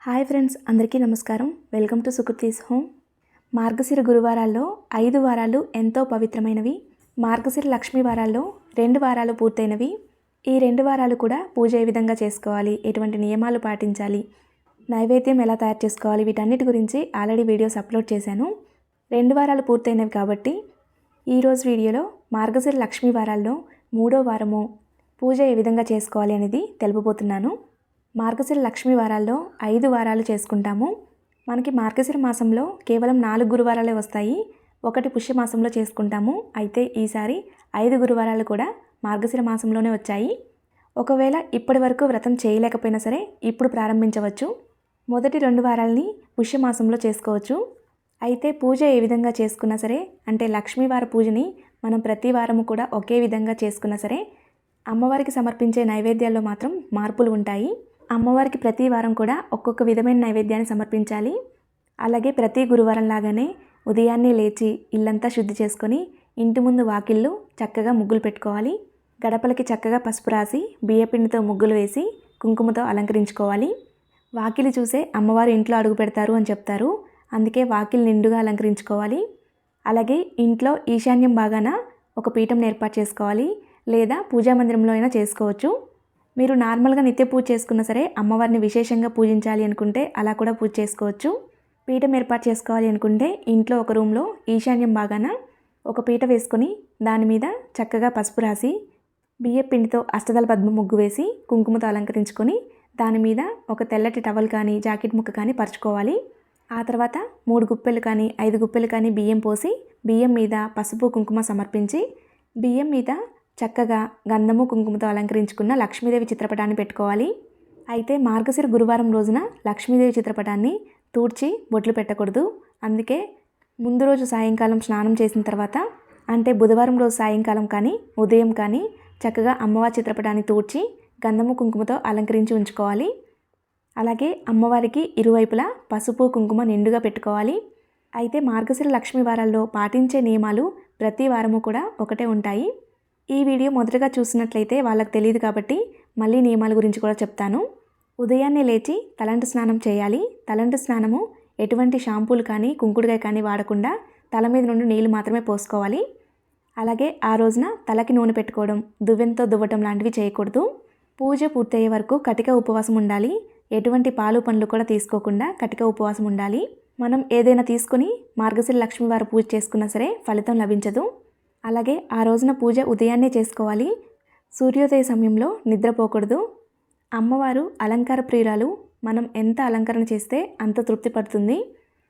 Hi friends, అందరికీ నమస్కారం. Welcome to Sukruthi's home. మార్గశిర గురువారాల్లో 5 వారాలు ఎంతో పవిత్రమైనవి. మార్గశిర లక్ష్మీ వారాల్లో 2 వారాలు పూర్తయినవి. ఈ 2 వారాలు కూడా పూజ ఏ విధంగా చేసుకోవాలి, ఎటువంటి నియమాలు పాటించాలి, నైవేద్యం ఎలా తయారు చేసుకోవాలి, వీటన్నిటి గురించి ఆల్రెడీ వీడియోస్ అప్లోడ్ చేశాను. 2 వారాలు పూర్తయినవి కాబట్టి ఈరోజు వీడియోలో మార్గశిర లక్ష్మీ వారాల్లో 3వ వారము పూజ ఏ విధంగా చేసుకోవాలి అనేది తెలుపబోతున్నాను. మార్గశిర లక్ష్మీ వారాల్లో 5 వారాలు చేసుకుంటాము. మనకి మార్గశిర మాసంలో కేవలం 4 గురువారాలే వస్తాయి. ఒకటి పుష్యమాసంలో చేసుకుంటాము. అయితే ఈసారి 5 గురువారాలు కూడా మార్గశిర మాసంలోనే వచ్చాయి. ఒకవేళ ఇప్పటి వరకు వ్రతం చేయలేకపోయినా సరే ఇప్పుడు ప్రారంభించవచ్చు. మొదటి 2 వారాలని పుష్యమాసంలో చేసుకోవచ్చు. అయితే పూజ ఏ విధంగా చేసుకున్నా సరే, అంటే లక్ష్మీవార పూజని మనం ప్రతి వారము కూడా ఒకే విధంగా చేసుకున్నా సరే, అమ్మవారికి సమర్పించే నైవేద్యాల్లో మాత్రం మార్పులు ఉంటాయి. అమ్మవారికి ప్రతి వారం కూడా ఒక్కొక్క విధమైన నైవేద్యాన్ని సమర్పించాలి. అలాగే ప్రతి గురువారం లాగానే ఉదయాన్నే లేచి ఇల్లంతా శుద్ధి చేసుకొని ఇంటి ముందు వాకిళ్ళు చక్కగా ముగ్గులు పెట్టుకోవాలి. గడపలకి చక్కగా పసుపు రాసి బియ్యపిండితో ముగ్గులు వేసి కుంకుమతో అలంకరించుకోవాలి. వాకిలి చూసే అమ్మవారు ఇంట్లో అడుగు పెడతారు అని చెప్తారు. అందుకే వాకిలి నిండుగా అలంకరించుకోవాలి. అలాగే ఇంట్లో ఈశాన్యం భాగాన ఒక పీఠం ఏర్పాటు చేసుకోవాలి, లేదా పూజా మందిరంలో అయినా చేసుకోవచ్చు. మీరు నార్మల్గా నిత్య పూజ చేసుకున్నా సరే అమ్మవారిని విశేషంగా పూజించాలి అనుకుంటే అలా కూడా పూజ చేసుకోవచ్చు. పీఠం ఏర్పాటు చేసుకోవాలి అనుకుంటే ఇంట్లో ఒక రూమ్లో ఈశాన్యం భాగాన ఒక పీట వేసుకొని దాని మీద చక్కగా పసుపు రాసి బియ్యపిండితో అష్టదళ పద్మ ముగ్గు వేసి కుంకుమతో అలంకరించుకొని దాని మీద ఒక తెల్లటి టవల్ కానీ జాకెట్ ముక్క కానీ పరుచుకోవాలి. ఆ తర్వాత 3 గుప్పెలు కానీ 5 గుప్పెలు కానీ బియ్యం పోసి బియ్యం మీద పసుపు కుంకుమ సమర్పించి బియ్యం మీద చక్కగా గంధము కుంకుమతో అలంకరించుకున్న లక్ష్మీదేవి చిత్రపటాన్ని పెట్టుకోవాలి. అయితే మార్గశిర గురువారం రోజున లక్ష్మీదేవి చిత్రపటాన్ని తూడ్చి బొట్లు పెట్టకూడదు. అందుకే ముందు రోజు సాయంకాలం స్నానం చేసిన తర్వాత, అంటే బుధవారం రోజు సాయంకాలం కానీ ఉదయం కానీ చక్కగా అమ్మవారి చిత్రపటాన్ని తూడ్చి గంధము కుంకుమతో అలంకరించి ఉంచుకోవాలి. అలాగే అమ్మవారికి ఇరువైపులా పసుపు కుంకుమ నిండుగా పెట్టుకోవాలి. అయితే మార్గశిర లక్ష్మీ వారాల్లో పాటించే నియమాలు ప్రతి వారము కూడా ఒకటే ఉంటాయి. ఈ వీడియో మొదటగా చూసినట్లయితే వాళ్ళకి తెలియదు కాబట్టి మళ్ళీ నియమాల గురించి కూడా చెప్తాను. ఉదయాన్నే లేచి తలంటు స్నానం చేయాలి. తలంటు స్నానము ఎటువంటి షాంపూలు కానీ కుంకుడుకాయ కానీ వాడకుండా తల మీద నుండి నీళ్లు మాత్రమే పోసుకోవాలి. అలాగే ఆ రోజున తలకి నూనె పెట్టుకోవడం, దువ్వెంతో దువ్వటం లాంటివి చేయకూడదు. పూజ పూర్తయ్యే వరకు కటిక ఉపవాసం ఉండాలి. ఎటువంటి పాలు పండ్లు కూడా తీసుకోకుండా కటిక ఉపవాసం ఉండాలి. మనం ఏదైనా తీసుకొని మార్గశిర లక్ష్మీ వారి పూజ చేసుకున్నా సరే ఫలితం లభించదు. అలాగే ఆ రోజున పూజ ఉదయాన్నే చేసుకోవాలి. సూర్యోదయ సమయంలో నిద్రపోకూడదు. అమ్మవారు అలంకార ప్రియురాలు. మనం ఎంత అలంకరణ చేస్తే అంత తృప్తి పడుతుంది.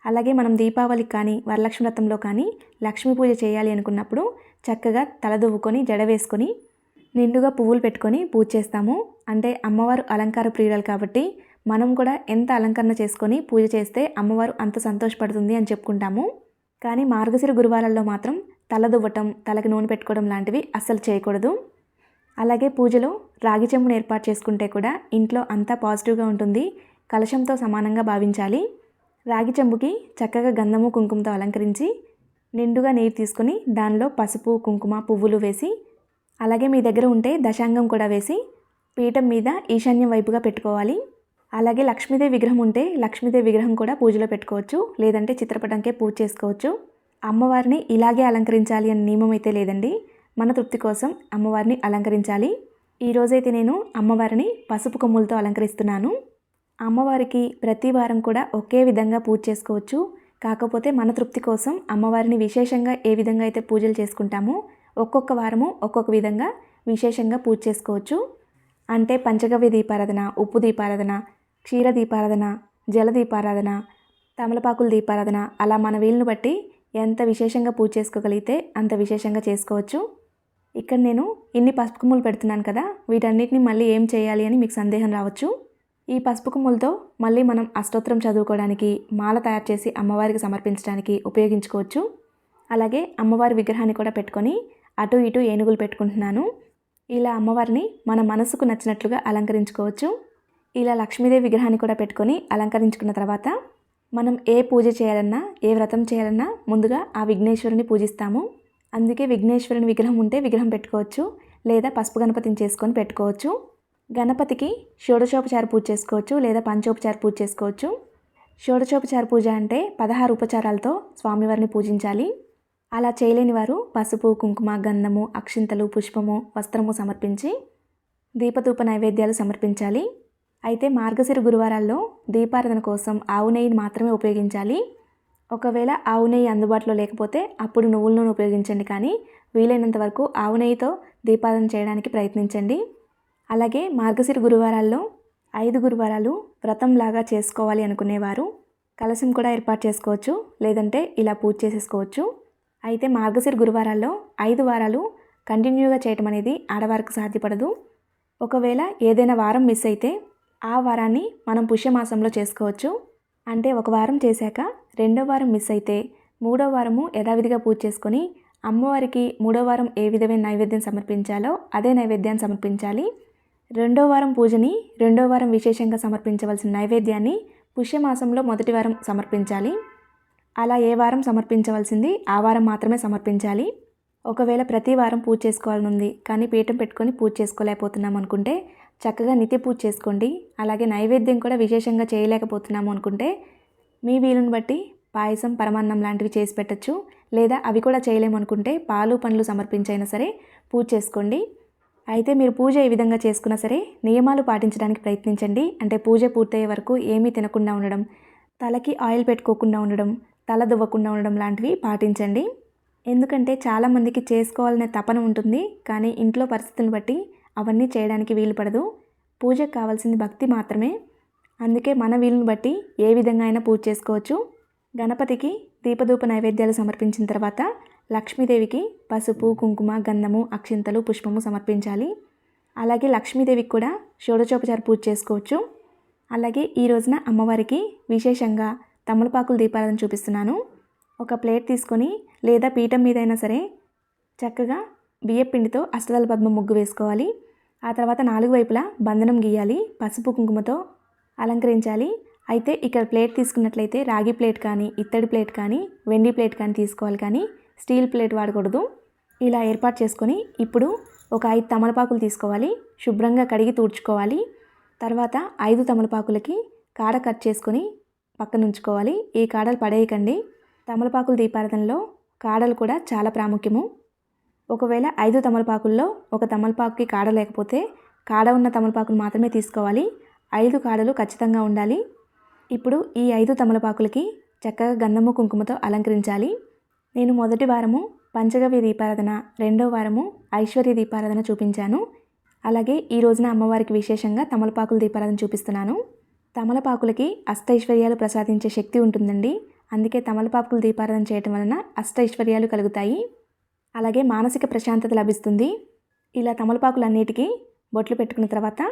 అలాగే మనం దీపావళికి కానీ వరలక్ష్మి వ్రతంలో కానీ లక్ష్మీ పూజ చేయాలి అనుకున్నప్పుడు చక్కగా తలదువ్వుకొని జడ వేసుకొని నిండుగా పువ్వులు పెట్టుకొని పూజ చేస్తాము. అంటే అమ్మవారు అలంకార ప్రియురాలు కాబట్టి మనం కూడా ఎంత అలంకరణ చేసుకొని పూజ చేస్తే అమ్మవారు అంత సంతోషపడుతుంది అని చెప్పుకుంటాము. కానీ మార్గశిర గురువారాల్లో మాత్రం తల దువ్వటం, తలకి నూనె పెట్టుకోవడం లాంటివి అస్సలు చేయకూడదు. అలాగే పూజలో రాగి చెంబును ఏర్పాటు చేసుకుంటే కూడా ఇంట్లో అంతా పాజిటివ్గా ఉంటుంది. కలశంతో సమానంగా భావించాలి. రాగి చెంబుకి చక్కగా గంధము కుంకుమతో అలంకరించి నిండుగా నీరు తీసుకొని దానిలో పసుపు కుంకుమ పువ్వులు వేసి, అలాగే మీ దగ్గర ఉంటే దశాంగం కూడా వేసి పీఠం మీద ఈశాన్యం వైపుగా పెట్టుకోవాలి. అలాగే లక్ష్మీదేవి విగ్రహం ఉంటే లక్ష్మీదేవి విగ్రహం కూడా పూజలో పెట్టుకోవచ్చు, లేదంటే చిత్రపటంకే పూజ చేసుకోవచ్చు. అమ్మవారిని ఇలాగే అలంకరించాలి అనే నియమం అయితే లేదండి. మన తృప్తి కోసం అమ్మవారిని అలంకరించాలి. ఈరోజైతే నేను అమ్మవారిని పసుపు కొమ్ములతో అలంకరిస్తున్నాను. అమ్మవారికి ప్రతి వారం కూడా ఒకే విధంగా పూజ చేసుకోవచ్చు. కాకపోతే మన తృప్తి కోసం అమ్మవారిని విశేషంగా ఏ విధంగా అయితే పూజలు చేసుకుంటామో ఒక్కొక్క వారము ఒక్కొక్క విధంగా విశేషంగా పూజ చేసుకోవచ్చు. అంటే పంచగవ్య దీపారాధన, ఉప్పు దీపారాధన, క్షీర దీపారాధన, జల దీపారాధన, తమలపాకుల దీపారాధన, అలా మన వీలును బట్టి ఎంత విశేషంగా పూజ చేసుకోగలిగితే అంత విశేషంగా చేసుకోవచ్చు. ఇక్కడ నేను ఇన్ని పసుపు కొమ్ములు పెడుతున్నాను కదా, వీటన్నిటిని మళ్ళీ ఏం చేయాలి అని మీకు సందేహం రావచ్చు. ఈ పసుపు కొమ్ములతో మళ్ళీ మనం అష్టోత్తరం చదువుకోవడానికి, మాల తయారు చేసి అమ్మవారికి సమర్పించడానికి ఉపయోగించుకోవచ్చు. అలాగే అమ్మవారి విగ్రహాన్ని కూడా పెట్టుకొని అటు ఇటు ఏనుగులు పెట్టుకుంటున్నాను. ఇలా అమ్మవారిని మన మనసుకు నచ్చినట్లుగా అలంకరించుకోవచ్చు. ఇలా లక్ష్మీదేవి విగ్రహాన్ని కూడా పెట్టుకొని అలంకరించుకున్న తర్వాత మనం ఏ పూజ చేయాలన్నా, ఏ వ్రతం చేయాలన్నా ముందుగా ఆ విఘ్నేశ్వరుని పూజిస్తాము. అందుకే విఘ్నేశ్వరుని విగ్రహం ఉంటే విగ్రహం పెట్టుకోవచ్చు, లేదా పసుపు గణపతిని చేసుకొని పెట్టుకోవచ్చు. గణపతికి షోడశోపచార పూజ చేసుకోవచ్చు లేదా పంచోపచార పూజ చేసుకోవచ్చు. షోడశోపచార పూజ అంటే 16 ఉపచారాలతో స్వామివారిని పూజించాలి. అలా చేయలేని వారు పసుపు, కుంకుమ, గంధము, అక్షింతలు, పుష్పము, వస్త్రము సమర్పించి దీపధూప నైవేద్యాలు సమర్పించాలి. అయితే మార్గశిర గురువారాల్లో దీపారాధన కోసం ఆవు నెయ్యిని మాత్రమే ఉపయోగించాలి. ఒకవేళ ఆవు నెయ్యి అందుబాటులో లేకపోతే అప్పుడు నువ్వుల నూనె ఉపయోగించండి, కానీ వీలైనంత వరకు ఆవు నెయ్యితో దీపారాధన చేయడానికి ప్రయత్నించండి. అలాగే మార్గశిర గురువారాల్లో 5 గురువారాలు వ్రతంలాగా చేసుకోవాలి అనుకునేవారు కలశం కూడా ఏర్పాటు చేసుకోవచ్చు, లేదంటే ఇలా పూజ చేసేసుకోవచ్చు. అయితే మార్గశిర గురువారాల్లో 5 వారాలు కంటిన్యూగా చేయటం అనేది ఆడవారికి సాధ్యపడదు. ఒకవేళ ఏదైనా వారం మిస్ అయితే ఆ వారాన్ని మనం పుష్యమాసంలో చేసుకోవచ్చు. అంటే ఒక వారం చేశాక 2వ వారం మిస్ అయితే 3వ వారము యథావిధిగా పూజ చేసుకొని అమ్మవారికి 3వ వారం ఏ విధమైన నైవేద్యం సమర్పించాలో అదే నైవేద్యాన్ని సమర్పించాలి. 2వ వారం పూజని 2వ వారం విశేషంగా సమర్పించవలసిన నైవేద్యాన్ని పుష్యమాసంలో మొదటి వారం సమర్పించాలి. అలా ఏ వారం సమర్పించవలసింది ఆ వారం మాత్రమే సమర్పించాలి. ఒకవేళ ప్రతి వారం పూజ చేసుకోవాలని ఉంది కానీ పీఠం పెట్టుకొని పూజ చేసుకోలేకపోతున్నాం అనుకుంటే చక్కగా నిత్య పూజ చేసుకోండి. అలాగే నైవేద్యం కూడా విశేషంగా చేయలేకపోతున్నాము అనుకుంటే మీ వీలుని బట్టి పాయసం, పరమాన్నం లాంటివి చేసి పెట్టచ్చు. లేదా అవి కూడా చేయలేమనుకుంటే పాలు, పండ్లు సమర్పించైనా సరే పూజ చేసుకోండి. అయితే మీరు పూజ ఏ విధంగా చేసుకున్నా సరే నియమాలు పాటించడానికి ప్రయత్నించండి. అంటే పూజ పూర్తయ్యే వరకు ఏమీ తినకుండా ఉండడం, తలకి ఆయిల్ పెట్టుకోకుండా ఉండడం, తల దువ్వకుండా ఉండడం లాంటివి పాటించండి. ఎందుకంటే చాలామందికి చేసుకోవాలనే తపన ఉంటుంది, కానీ ఇంట్లో పరిస్థితులను బట్టి అవన్నీ చేయడానికి వీలు పడదు. పూజకు కావాల్సింది భక్తి మాత్రమే. అందుకే మన వీలుని బట్టి ఏ విధంగా అయినా పూజ చేసుకోవచ్చు. గణపతికి దీపధూప నైవేద్యాలు సమర్పించిన తర్వాత లక్ష్మీదేవికి పసుపు, కుంకుమ, గంధము, అక్షింతలు, పుష్పము సమర్పించాలి. అలాగే లక్ష్మీదేవికి కూడా షోడశోపచార పూజ చేసుకోవచ్చు. అలాగే ఈ రోజున అమ్మవారికి విశేషంగా తమలపాకుల దీపారాధన చూపిస్తున్నాను. ఒక ప్లేట్ తీసుకొని లేదా పీఠం మీదైనా సరే చక్కగా బియ్యపిండితో అష్టదళ పద్మ ముగ్గు వేసుకోవాలి. ఆ తర్వాత 4 వైపులా బంధనం గీయాలి, పసుపు కుంకుమతో అలంకరించాలి. అయితే ఇక్కడ ప్లేట్ తీసుకున్నట్లయితే రాగి ప్లేట్ కానీ, ఇత్తడి ప్లేట్ కానీ, వెండి ప్లేట్ కానీ తీసుకోవాలి, కానీ స్టీల్ ప్లేట్ వాడకూడదు. ఇలా ఏర్పాటు చేసుకొని ఇప్పుడు ఒక 5 తమలపాకులు తీసుకోవాలి, శుభ్రంగా కడిగి తుడుచుకోవాలి. తర్వాత 5 తమలపాకులకి కాడ కట్ చేసుకొని పక్కన ఉంచుకోవాలి. ఈ కాడలు పడేయకండి. తమలపాకుల దీపారాధనలో కాడలు కూడా చాలా ప్రాముఖ్యము. ఒకవేళ 5 తమలపాకుల్లో ఒక తమలపాకుకి కాడ లేకపోతే కాడ ఉన్న తమలపాకులు మాత్రమే తీసుకోవాలి. 5 కాడలు ఖచ్చితంగా ఉండాలి. ఇప్పుడు ఈ 5 తమలపాకులకి చక్కగా గంధము, కుంకుమతో అలంకరించాలి. నేను మొదటి వారము పంచగవ్య దీపారాధన, 2వ వారము ఐశ్వర్య దీపారాధన చూపించాను. అలాగే ఈ రోజున అమ్మవారికి విశేషంగా తమలపాకుల దీపారాధన చూపిస్తున్నాను. తమలపాకులకి అష్టైశ్వర్యాలు ప్రసాదించే శక్తి ఉంటుందండి. అందుకే తమలపాకుల దీపారాధన చేయటం వలన అష్టైశ్వర్యాలు కలుగుతాయి. అలాగే మానసిక ప్రశాంతత లభిస్తుంది. ఇలా తమలపాకులన్నిటికీ బొట్లు పెట్టుకున్న తర్వాత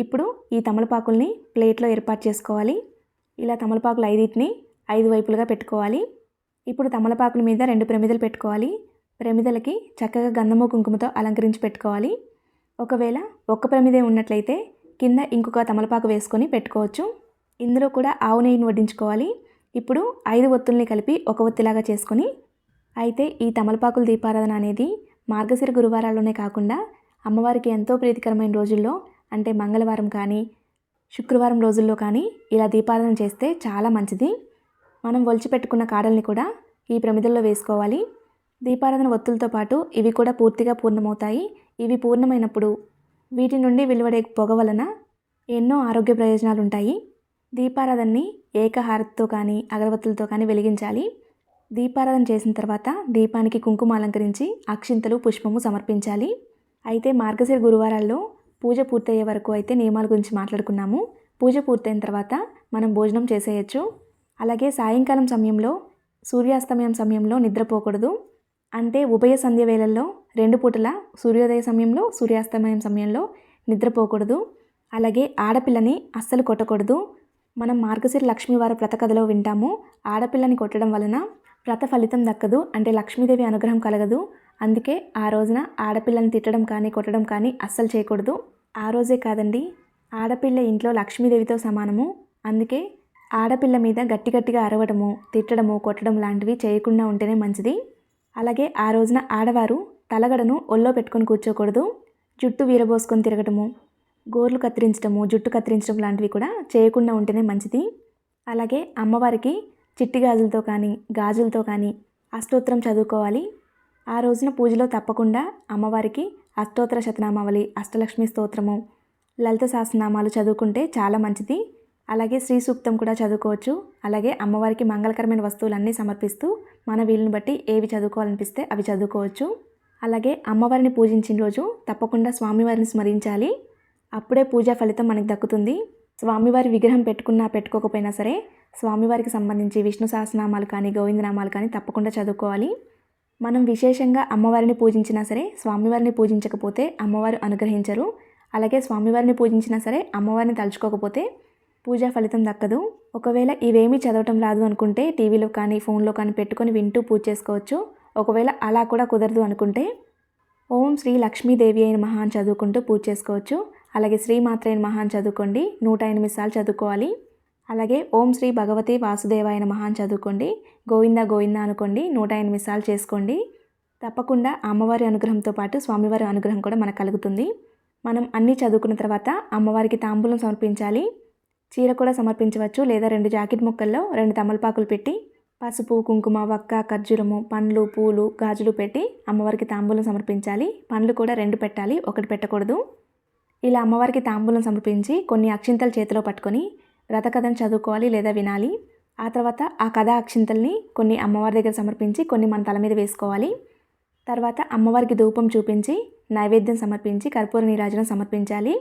ఇప్పుడు ఈ తమలపాకుల్ని ప్లేట్లో ఏర్పాటు చేసుకోవాలి. ఇలా తమలపాకులు 5టిని 5 వైపులుగా పెట్టుకోవాలి. ఇప్పుడు తమలపాకుల మీద 2 ప్రమిదలు పెట్టుకోవాలి. ప్రమిదలకి చక్కగా గంధము, కుంకుమతో అలంకరించి పెట్టుకోవాలి. ఒకవేళ ఒక్క ప్రమిదే ఉన్నట్లయితే కింద ఇంకొక తమలపాకు వేసుకొని పెట్టుకోవచ్చు. ఇందులో కూడా ఆవు నెయ్యిని వడ్డించుకోవాలి. ఇప్పుడు 5 ఒత్తుల్ని కలిపి ఒక ఒత్తిలాగా చేసుకొని, అయితే ఈ తమలపాకుల దీపారాధన అనేది మార్గశిర గురువారాల్లోనే కాకుండా అమ్మవారికి ఎంతో ప్రీతికరమైన రోజుల్లో, అంటే మంగళవారం కానీ శుక్రవారం రోజుల్లో కానీ ఇలా దీపారాధన చేస్తే చాలా మంచిది. మనం ఒలిచిపెట్టుకున్న కాడల్ని కూడా ఈ ప్రమిదల్లో వేసుకోవాలి. దీపారాధన ఒత్తులతో పాటు ఇవి కూడా పూర్తిగా పూర్ణమవుతాయి. ఇవి పూర్ణమైనప్పుడు వీటి నుండి వెలువడే పొగ వలన ఎన్నో ఆరోగ్య ప్రయోజనాలు ఉంటాయి. దీపారాధనని ఏకహారతితో కానీ అగరబత్తులతో కానీ వెలిగించాలి. దీపారాధన చేసిన తర్వాత దీపానికి కుంకుమ అలంకరించి అక్షింతలు, పుష్పము సమర్పించాలి. అయితే మార్గశిర గురువారాల్లో పూజ పూర్తయ్యే వరకు అయితే నియమాల గురించి మాట్లాడుకున్నాము. పూజ పూర్తయిన తర్వాత మనం భోజనం చేసేయచ్చు. అలాగే సాయంకాలం సమయంలో, సూర్యాస్తమయం సమయంలో నిద్రపోకూడదు. అంటే ఉభయ సంధ్య వేళల్లో 2 పూటల సూర్యోదయ సమయంలో, సూర్యాస్తమయం సమయంలో నిద్రపోకూడదు. అలాగే ఆడపిల్లని అస్సలు కొట్టకూడదు. మనం మార్గశిర లక్ష్మీవార వ్రత కథలో వింటాము, ఆడపిల్లని కొట్టడం వలన వ్రత ఫలితం దక్కదు, అంటే లక్ష్మీదేవి అనుగ్రహం కలగదు. అందుకే ఆ రోజున ఆడపిల్లని తిట్టడం కానీ కొట్టడం కానీ అస్సలు చేయకూడదు. ఆ రోజే కాదండి, ఆడపిల్ల ఇంట్లో లక్ష్మీదేవితో సమానము. అందుకే ఆడపిల్ల మీద గట్టిగా అరవడము, తిట్టడము, కొట్టడం లాంటివి చేయకుండా ఉంటేనే మంచిది. అలాగే ఆ రోజున ఆడవారు తలగడను ఒళ్ళో పెట్టుకొని కూర్చోకూడదు. జుట్టు వీరబోసుకొని తిరగటము, గోర్లు కత్తిరించడము, జుట్టు కత్తిరించడం లాంటివి కూడా చేయకుండా ఉంటేనే మంచిది. అలాగే అమ్మవారికి చిట్టి గాజులతో కానీ, గాజులతో కానీ అష్టోత్తరం చదువుకోవాలి. ఆ రోజున పూజలో తప్పకుండా అమ్మవారికి అష్టోత్తర శతనామావళి, అష్టలక్ష్మి స్తోత్రము, లలిత సహస్రనామాలు చదువుకుంటే చాలా మంచిది. అలాగే శ్రీ సూక్తం కూడా చదువుకోవచ్చు. అలాగే అమ్మవారికి మంగళకరమైన వస్తువులన్నీ సమర్పిస్తూ మన వీలుని బట్టి ఏవి చదువుకోవాలనిపిస్తే అవి చదువుకోవచ్చు. అలాగే అమ్మవారిని పూజించిన రోజు తప్పకుండా స్వామివారిని స్మరించాలి. అప్పుడే పూజా ఫలితం మనకు దక్కుతుంది. స్వామివారి విగ్రహం పెట్టుకున్నా పెట్టుకోకపోయినా సరే స్వామివారికి సంబంధించి విష్ణు సహస్రనామాలు కానీ, గోవిందనామాలు కానీ తప్పకుండా చదువుకోవాలి. మనం విశేషంగా అమ్మవారిని పూజించినా సరే స్వామివారిని పూజించకపోతే అమ్మవారు అనుగ్రహించరు. అలాగే స్వామివారిని పూజించినా సరే అమ్మవారిని తలుచుకోకపోతే పూజా ఫలితం దక్కదు. ఒకవేళ ఇవేమీ చదవటం రాదు అనుకుంటే టీవీలో కానీ, ఫోన్లో కానీ పెట్టుకొని వింటూ పూజ చేసుకోవచ్చు. ఒకవేళ అలా కూడా కుదరదు అనుకుంటే ఓం శ్రీ లక్ష్మీదేవి అయిన మహా అని చదువుకుంటూ పూజ చేసుకోవచ్చు. అలాగే శ్రీమాత్రే నమః అని చదువుకోండి, 108 సార్లు చదువుకోవాలి. అలాగే ఓం శ్రీ భగవతి వాసుదేవాయ నమః అని చదువుకోండి, గోవింద గోవింద అనుకోండి, 108 సార్లు చేసుకోండి. తప్పకుండా అమ్మవారి అనుగ్రహంతో పాటు స్వామివారి అనుగ్రహం కూడా మనకు కలుగుతుంది. మనం అన్నీ చదువుకున్న తర్వాత అమ్మవారికి తాంబూలం సమర్పించాలి. చీర కూడా సమర్పించవచ్చు, లేదా 2 జాకెట్ ముక్కల్లో 2 తమలపాకులు పెట్టి పసుపు, కుంకుమ, వక్క, ఖర్జూరము, పండ్లు, పూలు, గాజులు పెట్టి అమ్మవారికి తాంబూలం సమర్పించాలి. పండ్లు కూడా 2 పెట్టాలి, 1 పెట్టకూడదు. ఇలా అమ్మవారికి తాంబూలం సమర్పించి కొన్ని అక్షింతలు చేతిలో పట్టుకొని వ్రతకథను చదువుకోవాలి లేదా వినాలి. ఆ తర్వాత ఆ కథ అక్షింతల్ని కొన్ని అమ్మవారి దగ్గర సమర్పించి కొన్ని మన తల మీద వేసుకోవాలి. తర్వాత అమ్మవారికి ధూపం చూపించి నైవేద్యం సమర్పించి కర్పూర నీరాజనం సమర్పించాలి.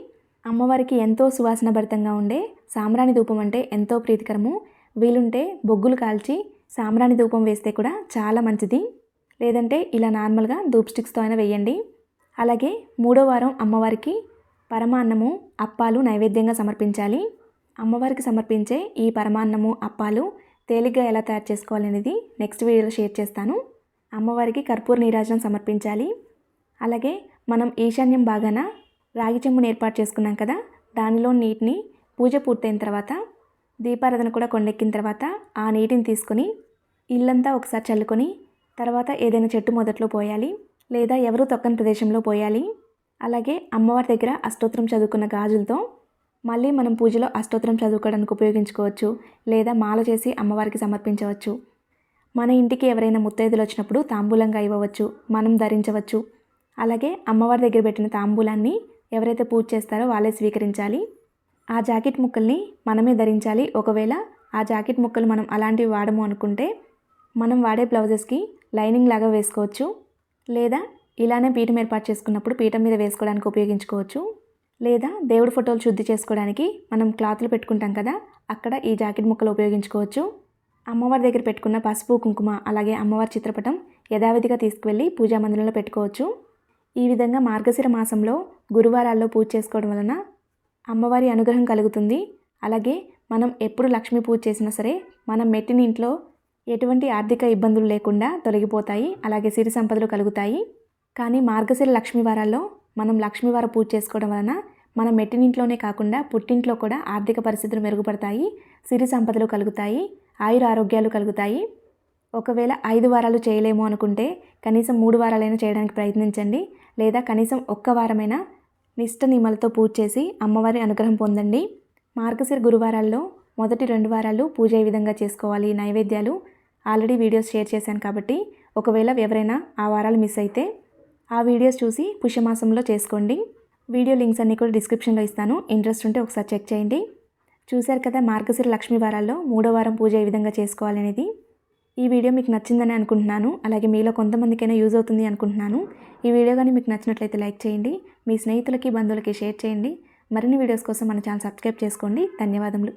అమ్మవారికి ఎంతో సువాసన భరితంగా ఉండే సాంబ్రాణి ధూపం అంటే ఎంతో ప్రీతికరము. వీలుంటే బొగ్గులు కాల్చి సాంబ్రాణి ధూపం వేస్తే కూడా చాలా మంచిది. లేదంటే ఇలా నార్మల్గా ధూప్ స్టిక్స్తో అయినా వేయండి. అలాగే 3వ వారం అమ్మవారికి పరమాన్నము, అప్పాలు నైవేద్యంగా సమర్పించాలి. అమ్మవారికి సమర్పించే ఈ పరమాన్నము, అప్పాలు తేలిగ్గా ఎలా తయారు చేసుకోవాలనేది నెక్స్ట్ వీడియోలో షేర్ చేస్తాను. అమ్మవారికి కర్పూర నీరాజనం సమర్పించాలి. అలాగే మనం ఈశాన్యం భాగాన రాగి చెంబుని ఏర్పాటు చేసుకున్నాం కదా, దానిలో నీటిని పూజ పూర్తయిన తర్వాత దీపారాధన కూడా కొండెక్కిన తర్వాత ఆ నీటిని తీసుకొని ఇల్లంతా ఒకసారి చల్లుకొని తర్వాత ఏదైనా చెట్టు మొదట్లో పోయాలి, లేదా ఎవరూ తొక్కని ప్రదేశంలో పోయాలి. అలాగే అమ్మవారి దగ్గర అష్టోత్తరం చదువుకున్న గాజులతో మళ్ళీ మనం పూజలో అష్టోత్తరం చదువుకోవడానికి ఉపయోగించుకోవచ్చు, లేదా మాల చేసి అమ్మవారికి సమర్పించవచ్చు. మన ఇంటికి ఎవరైనా ముత్తైదులు వచ్చినప్పుడు తాంబూలంగా ఇవ్వవచ్చు, మనం ధరించవచ్చు. అలాగే అమ్మవారి దగ్గర పెట్టిన తాంబూలాన్ని ఎవరైతే పూజ చేస్తారో వాళ్ళే స్వీకరించాలి. ఆ జాకెట్ ముక్కల్ని మనమే ధరించాలి. ఒకవేళ ఆ జాకెట్ ముక్కలు మనం అలాంటివి వాడము అనుకుంటే మనం వాడే బ్లౌజెస్కి లైనింగ్ లాగా వేసుకోవచ్చు, లేదా ఇలానే పీఠం ఏర్పాటు చేసుకున్నప్పుడు పీఠం మీద వేసుకోవడానికి ఉపయోగించుకోవచ్చు. లేదా దేవుడి ఫోటోలు శుద్ధి చేసుకోవడానికి మనం క్లాత్లు పెట్టుకుంటాం కదా, అక్కడ ఈ జాకెట్ ముక్కలు ఉపయోగించుకోవచ్చు. అమ్మవారి దగ్గర పెట్టుకున్న పసుపు, కుంకుమ, అలాగే అమ్మవారి చిత్రపటం యథావిధిగా తీసుకువెళ్ళి పూజా మందిరంలో పెట్టుకోవచ్చు. ఈ విధంగా మార్గశిర మాసంలో గురువారాల్లో పూజ చేసుకోవడం వలన అమ్మవారి అనుగ్రహం కలుగుతుంది. అలాగే మనం ఎప్పుడు లక్ష్మీ పూజ చేసినా సరే మనం మెట్టిన ఇంట్లో ఎటువంటి ఆర్థిక ఇబ్బందులు లేకుండా తొలగిపోతాయి. అలాగే సిరి సంపదలు కలుగుతాయి. కానీ మార్గశిర లక్ష్మీ వారాల్లో మనం లక్ష్మీవార పూజ చేసుకోవడం వలన మన మెట్టినింట్లోనే కాకుండా పుట్టింట్లో కూడా ఆర్థిక పరిస్థితులు మెరుగుపడతాయి, సిరి సంపదలు కలుగుతాయి, ఆయుర ఆరోగ్యాలు కలుగుతాయి. ఒకవేళ 5 వారాలు చేయలేము అనుకుంటే కనీసం 3 వారాలైనా చేయడానికి ప్రయత్నించండి, లేదా కనీసం 1 వారమైనా నిష్ట నియమాలతో పూజ చేసి అమ్మవారి అనుగ్రహం పొందండి. మార్గశిర గురువారాల్లో మొదటి 2 వారాలు పూజ ఏ విధంగా చేసుకోవాలి, నైవేద్యాలు ఆల్రెడీ వీడియోస్ షేర్ చేశాను కాబట్టి ఒకవేళ ఎవరైనా ఆ వారాలు మిస్ అయితే ఆ వీడియోస్ చూసి పుష్యమాసంలో చేసుకోండి. వీడియో లింక్స్ అన్నీ కూడా డిస్క్రిప్షన్లో ఇస్తాను, ఇంట్రెస్ట్ ఉంటే ఒకసారి చెక్ చేయండి. చూశారు కదా మార్గశిర లక్ష్మీ వారాల్లో 3వ వారం పూజ ఏ విధంగా చేసుకోవాలనేది. ఈ వీడియో మీకు నచ్చిందని అనుకుంటున్నాను. అలాగే మీలో కొంతమందికైనా యూజ్ అవుతుంది అనుకుంటున్నాను. ఈ వీడియో కానీ మీకు నచ్చినట్లయితే లైక్ చేయండి, మీ స్నేహితులకి బంధువులకి షేర్ చేయండి. మరిన్ని వీడియోస్ కోసం మన ఛానల్ సబ్స్క్రైబ్ చేసుకోండి. ధన్యవాదములు.